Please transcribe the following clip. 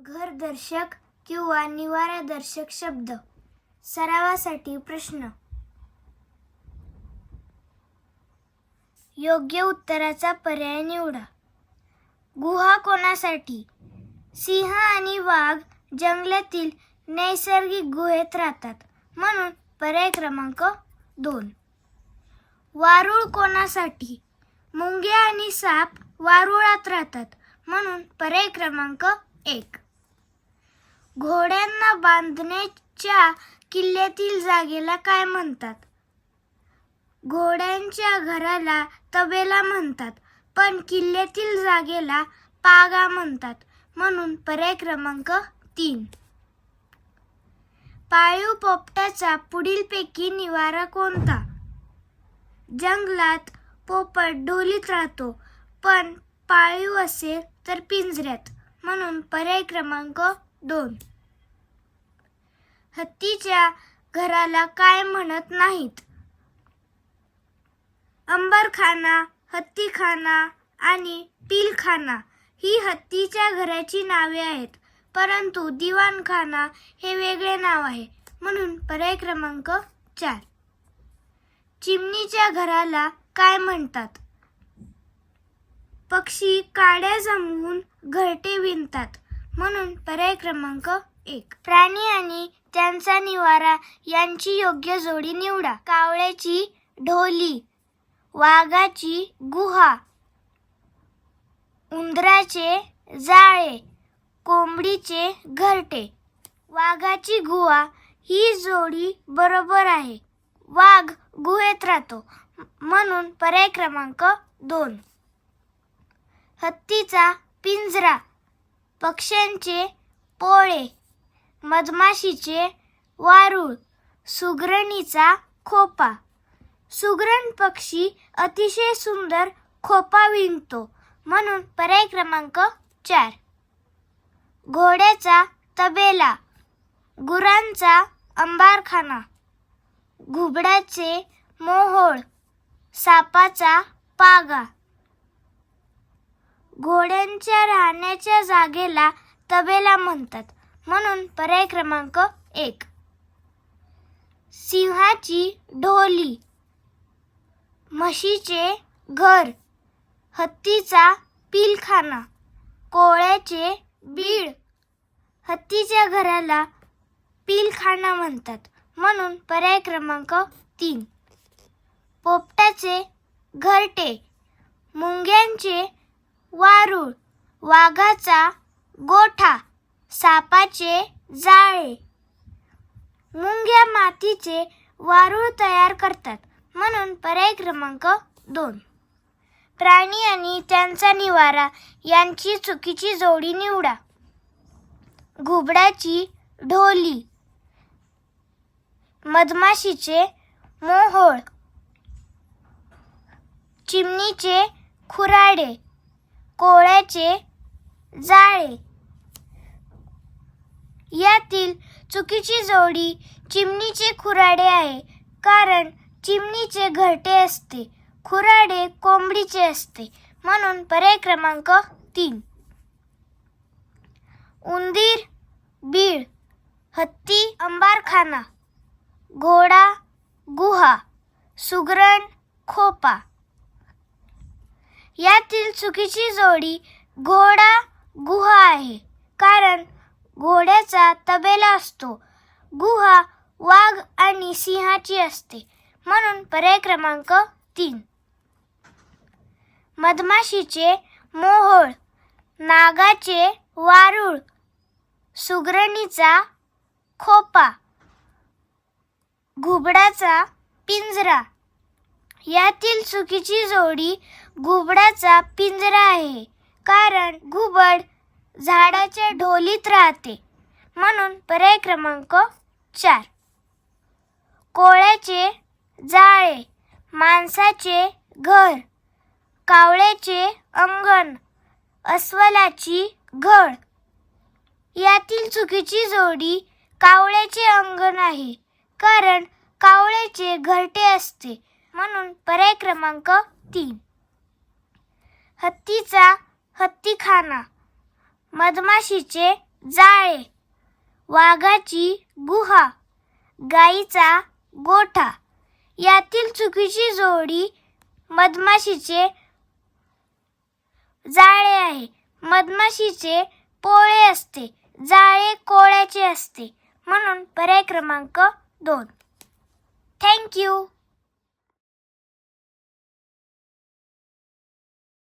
घरदर्शक किंवा निवारादर्शक शब्द. सरावासाठी प्रश्न. योग्य उत्तराचा पर्याय निवडा. गुहा कोणासाठी? सिंह आणि वाघ जंगलातील नैसर्गिक गुहेत राहतात, म्हणून पर्याय क्रमांक 2. वारूळ कोणासाठी? मुंग्या आणि साप वारुळात राहतात, म्हणून पर्याय क्रमांक 1. घोड्यांना बांधण्याच्या किल्ल्यातील जागेला काय म्हणतात? घोड्यांच्या घराला तबेला म्हणतात, पण किल्ल्यातील जागेला पागा म्हणतात, म्हणून पर्याय क्रमांक 3. पाळीव पोपटाचा पुढीलपैकी निवारा कोणता? जंगलात पोपट ढोलीत राहतो, पण पाळीव असेल तर पिंजऱ्यात, म्हणून पर्याय क्रमांक 2. हत्तीच्या घराला काय म्हणत नाहीत? अंबरखाना, हत्तीखाना आणि पिलखाना ही हत्तीच्या घराची नावे आहेत, परंतु दिवाणखाना हे वेगळे नाव आहे, म्हणून पर्याय क्रमांक 4. चिमणीच्या घराला काय म्हणतात? पक्षी काड्या जमवून घरटे विणतात, म्हणून पर्याय क्रमांक 1. प्राणी आणि त्यांचा निवारा यांची योग्य जोडी निवडा. कावळ्याची ढोली, वाघाची गुहा, उंदराचे जाळे, कोंबडीचे घरटे. वाघाची गुहा ही जोडी बरोबर आहे. वाघ गुहेत राहतो, म्हणून पर्याय क्रमांक 2. हत्तीचा पिंजरा, पक्ष्यांचे पोळे, मधमाशीचे वारूळ, सुगरणीचा खोपा. सुगरण पक्षी अतिशय सुंदर खोपा विणतो, म्हणून पर्याय क्रमांक 4. घोड्याचा तबेला, गुरांचा अंबारखाना, घुबडाचे मोहोळ, सापाचा पागा. घोड्यांच्या राहण्याच्या जागेला तबेला म्हणतात, म्हणून पर्याय क्रमांक 1. सिंहाची ढोली, म्हशीचे घर, हत्तीचा पिलखाना, कोळ्याचे बीळ. हत्तीच्या घराला पिलखाना म्हणतात, म्हणून पर्याय क्रमांक 3. पोपटाचे घरटे, मुंग्यांचे वारूळ, वाघाचा गोठा, सापाचे जाळे. मुंग्या मातीचे वारूळ तयार करतात, म्हणून पर्याय क्रमांक 2. प्राणी आणि त्यांचा निवारा यांची चुकीची जोडी निवडा. घुबडाची ढोली, मधमाशीचे मोहोळ, चिमणीचे खुराडे, कोळ्याचे जाळे. यातील चुकीची जोडी चिमणीचे खुराडे आहे, कारण चिमणीचे घरटे असते, खुराडे कोंबडीचे असते, म्हणून पर्याय क्रमांक 3. उंदीर बीळ, हत्ती अंबारखाना, घोडा गुहा, सुगरण खोपा. यातील चुकीची जोडी घोडा गुहा आहे, कारण घोड्याचा तबेला असतो. गुहा वाघ आणि सिंहाची असते, म्हणून पर्याय क्रमांक 3. मधमाशीचे मोहोळ, नागाचे वारूळ, सुगरणीचा खोपा, घुबडाचा पिंजरा. यातील चुकीची जोडी घुबडाचा पिंजरा आहे, कारण घुबड झाडाच्या ढोलीत राहते, म्हणून पर्याय क्रमांक 4. कोळ्याचे जाळे, माणसाचे घर, कावळ्याचे अंगण, अस्वलाची घळ. यातील चुकीची जोडी कावळ्याचे अंगण आहे, कारण कावळ्याचे घरटे असते, म्हणून पर्याय क्रमांक 3. हत्तीचा हत्तीखाना, मधमाशीचे जाळे, वाघाची गुहा, गाईचा गोठा. यातील चुकीची जोडी मधमाशीचे जाळे आहे. मधमाशीचे पोळे असते, जाळे कोळ्याचे असते, म्हणून पर्याय क्रमांक 2. Thank you.